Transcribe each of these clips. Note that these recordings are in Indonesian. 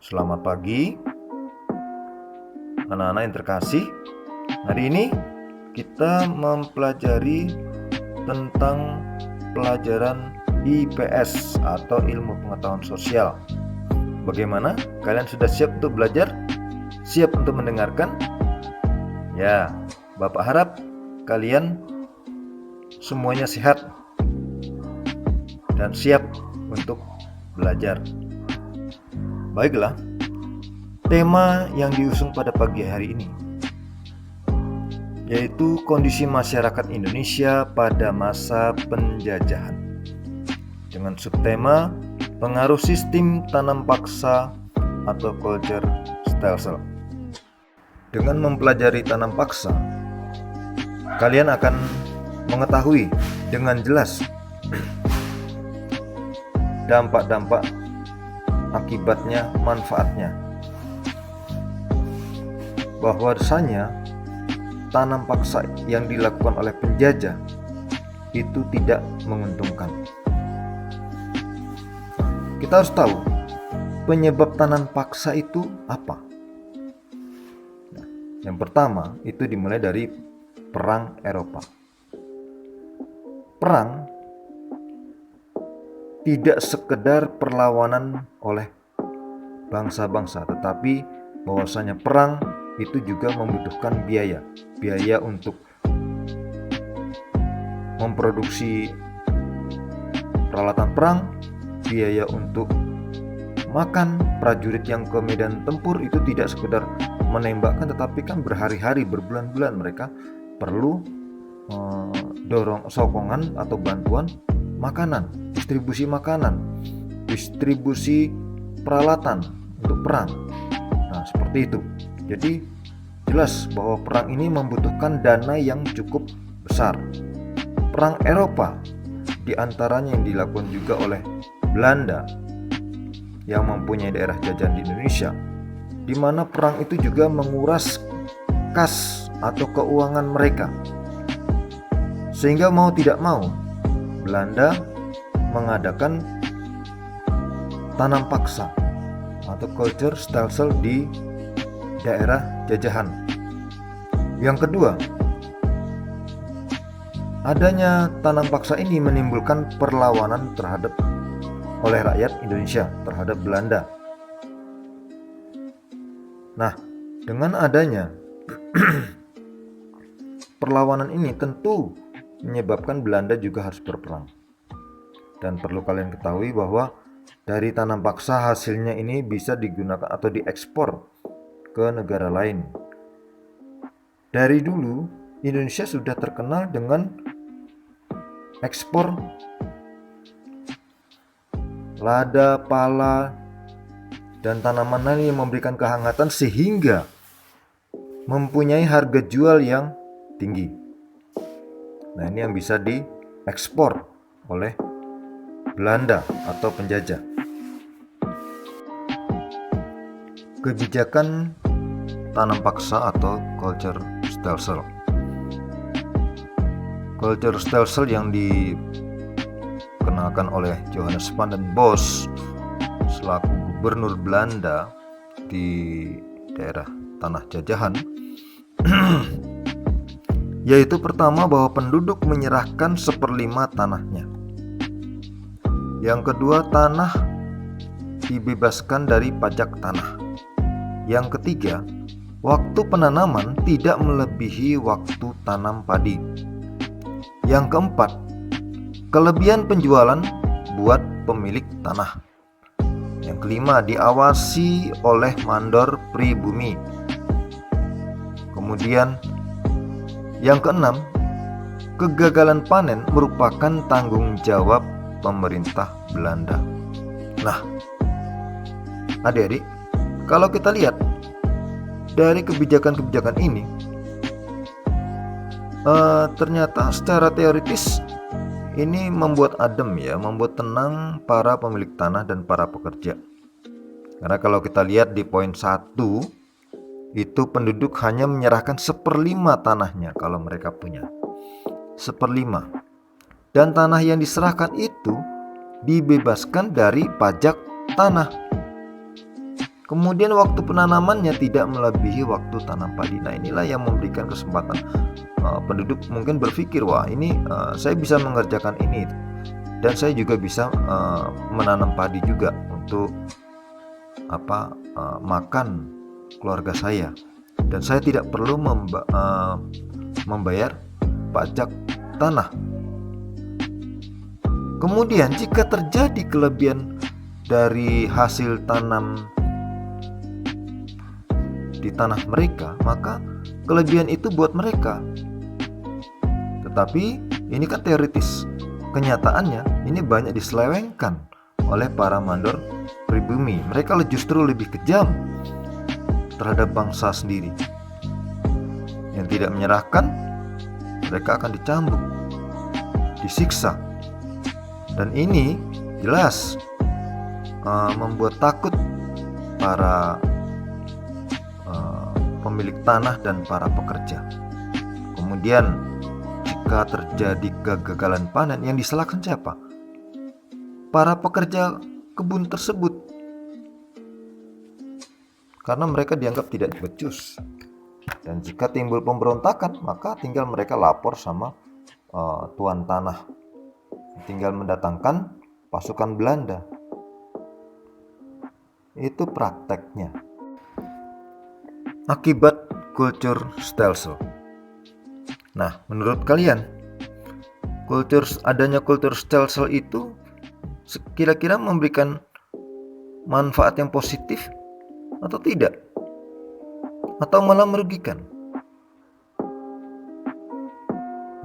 Selamat pagi, anak-anak yang terkasih. Hari ini kita mempelajari tentang pelajaran IPS atau Ilmu Pengetahuan Sosial. Bagaimana? Kalian sudah siap untuk belajar? Siap untuk mendengarkan? Ya, Bapak harap kalian semuanya sehat dan siap untuk belajar. Baiklah, tema yang diusung pada pagi hari ini yaitu kondisi masyarakat Indonesia pada masa penjajahan dengan subtema pengaruh sistem tanam paksa atau culture stelsel. Dengan mempelajari tanam paksa, kalian akan mengetahui dengan jelas dampak-dampak akibatnya, manfaatnya. Bahwasanya tanam paksa yang dilakukan oleh penjajah itu tidak menguntungkan. Kita harus tahu penyebab tanam paksa itu apa. Nah, yang pertama itu dimulai dari Perang Eropa. Perang tidak sekedar perlawanan oleh bangsa-bangsa, tetapi bahwasanya perang itu juga membutuhkan biaya untuk memproduksi peralatan perang, biaya untuk makan. Prajurit yang ke medan tempur itu tidak sekedar menembakkan, tetapi kan berhari-hari, berbulan-bulan mereka perlu sokongan atau bantuan makanan, distribusi peralatan untuk perang. Nah, seperti itu. Jadi jelas bahwa perang ini membutuhkan dana yang cukup besar. Perang Eropa diantaranya yang dilakukan juga oleh Belanda yang mempunyai daerah jajahan di Indonesia, di mana perang itu juga menguras kas atau keuangan mereka, sehingga mau tidak mau Belanda mengadakan tanam paksa atau culture stelsel di daerah jajahan. Yang kedua, adanya tanam paksa ini menimbulkan perlawanan oleh rakyat Indonesia terhadap Belanda. Nah, dengan adanya perlawanan ini tentu menyebabkan Belanda juga harus berperang. Dan perlu kalian ketahui bahwa dari tanam paksa hasilnya ini bisa digunakan atau diekspor ke negara lain. Dari dulu Indonesia sudah terkenal dengan ekspor lada, pala, dan tanaman lain yang memberikan kehangatan sehingga mempunyai harga jual yang tinggi. Nah, ini yang bisa diekspor oleh Belanda atau penjajah. Kebijakan tanam paksa atau culture stelsel. Culture stelsel yang dikenalkan oleh Johannes van den Bosch selaku gubernur Belanda di daerah tanah jajahan yaitu pertama bahwa penduduk menyerahkan 1/5 tanahnya. Yang kedua, tanah dibebaskan dari pajak tanah. Yang ketiga, waktu penanaman tidak melebihi waktu tanam padi. Yang keempat, kelebihan penjualan buat pemilik tanah. Yang kelima, diawasi oleh mandor pribumi. Kemudian yang keenam, kegagalan panen merupakan tanggung jawab pemerintah Belanda. Nah, adik-adik, kalau kita lihat dari kebijakan-kebijakan ini, ternyata secara teoritis ini membuat adem membuat tenang para pemilik tanah dan para pekerja. Karena kalau kita lihat di poin 1, itu penduduk hanya menyerahkan 1/5 tanahnya kalau mereka punya 1/5. Dan tanah yang diserahkan itu dibebaskan dari pajak tanah. Kemudian waktu penanamannya tidak melebihi waktu tanam padi. Nah, inilah yang memberikan kesempatan penduduk mungkin berpikir, wah ini saya bisa mengerjakan ini dan saya juga bisa menanam padi juga untuk makan keluarga saya, dan saya tidak perlu membayar pajak tanah. Kemudian jika terjadi kelebihan dari hasil tanam di tanah mereka, maka kelebihan itu buat mereka. Tetapi ini kan teoritis. Kenyataannya ini banyak diselewengkan oleh para mandor pribumi. Mereka justru lebih kejam terhadap bangsa sendiri. Yang tidak menyerahkan, mereka akan dicambuk, disiksa. Dan ini jelas membuat takut para pemilik tanah dan para pekerja. Kemudian jika terjadi kegagalan panen, yang disalahkan siapa? Para pekerja kebun tersebut, karena mereka dianggap tidak becus. Dan jika timbul pemberontakan, maka tinggal mereka lapor sama tuan tanah, tinggal mendatangkan pasukan Belanda. Itu prakteknya. Akibat kultur stelsel. Nah, menurut kalian, adanya kultur stelsel itu kira-kira memberikan manfaat yang positif atau tidak? Atau malah merugikan?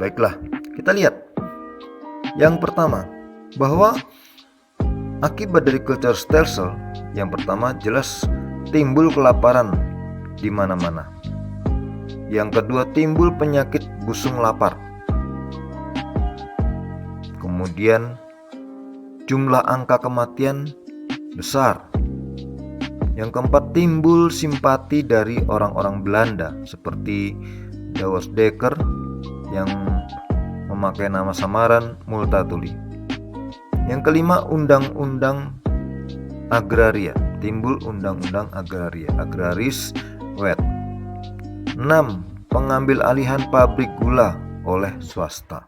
Baiklah, kita lihat. Yang pertama, bahwa akibat dari kultur stelsel, yang pertama jelas timbul kelaparan di mana-mana. Yang kedua, timbul penyakit busung lapar. Kemudian jumlah angka kematian besar. Yang keempat, timbul simpati dari orang-orang Belanda seperti Douwes Dekker yang memakai nama samaran Multatuli. Yang kelima, undang-undang agraria. Timbul undang-undang agraria, Agraris Wet. 6. Pengambil alihan pabrik gula oleh swasta.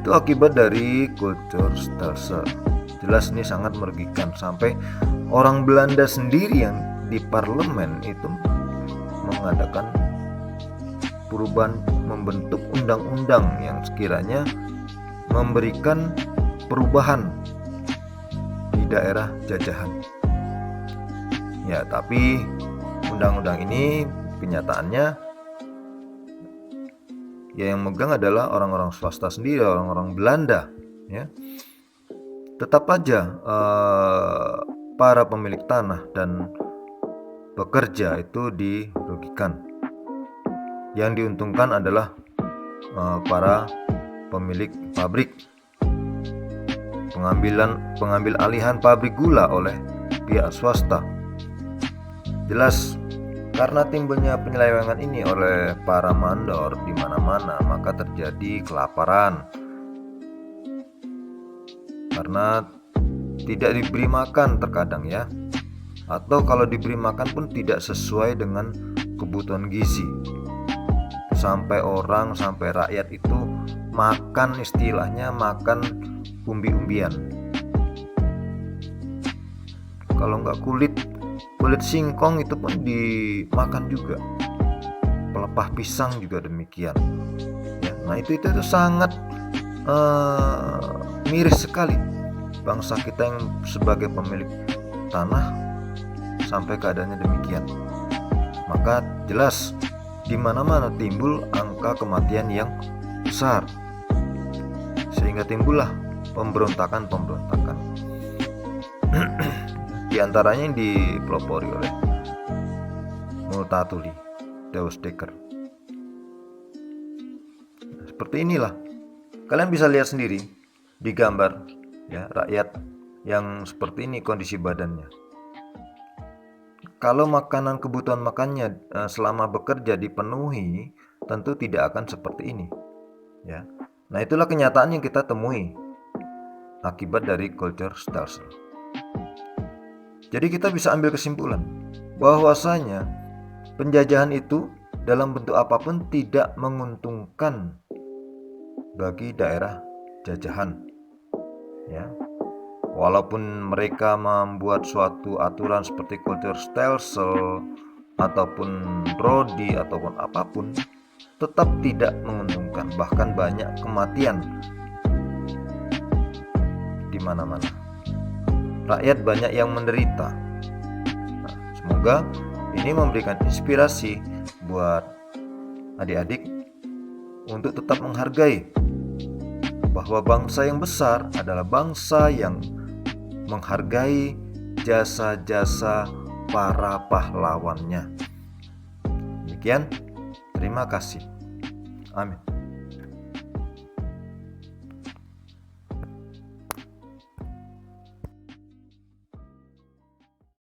Itu akibat dari kultur stelsel. Jelas ini sangat merugikan, sampai orang Belanda sendiri yang di parlemen itu mengadakan perubahan, membentuk undang-undang yang sekiranya memberikan perubahan di daerah jajahan. Ya, tapi undang-undang ini kenyataannya ya yang megang adalah orang-orang swasta sendiri, orang-orang Belanda, ya. Tetap aja para pemilik tanah dan pekerja itu dirugikan. Yang diuntungkan adalah para pemilik pabrik. Pengambil alihan pabrik gula oleh pihak swasta. Jelas karena timbulnya penyelewengan ini oleh para mandor di mana-mana, maka terjadi kelaparan. Karena tidak diberi makan terkadang, ya. Atau kalau diberi makan pun tidak sesuai dengan kebutuhan gizi. Sampai rakyat itu makan, istilahnya makan umbi-umbian. Kalau nggak kulit singkong itu pun dimakan juga. Pelepah pisang juga demikian. Ya, nah itu sangat miris sekali bangsa kita yang sebagai pemilik tanah sampai keadaannya demikian. Maka jelas di mana-mana timbul angka kematian yang besar, sehingga timbullah pemberontakan. Di antaranya yang dipelopori oleh Multatuli, Douwes Dekker. Seperti inilah. Kalian bisa lihat sendiri di gambar, ya, rakyat yang seperti ini kondisi badannya. Kalau kebutuhan makannya selama bekerja dipenuhi, tentu tidak akan seperti ini, ya. Nah, itulah kenyataan yang kita temui akibat dari kultur stelsel. Jadi kita bisa ambil kesimpulan bahwasanya penjajahan itu dalam bentuk apapun tidak menguntungkan bagi daerah jajahan, ya. Walaupun mereka membuat suatu aturan seperti kultur stelsel ataupun rodi ataupun apapun, tetap tidak menguntungkan. Bahkan banyak kematian di mana-mana. Rakyat banyak yang menderita. Nah, semoga ini memberikan inspirasi buat adik-adik untuk tetap menghargai bahwa bangsa yang besar adalah bangsa yang menghargai jasa-jasa para pahlawannya. Demikian, terima kasih. Amin.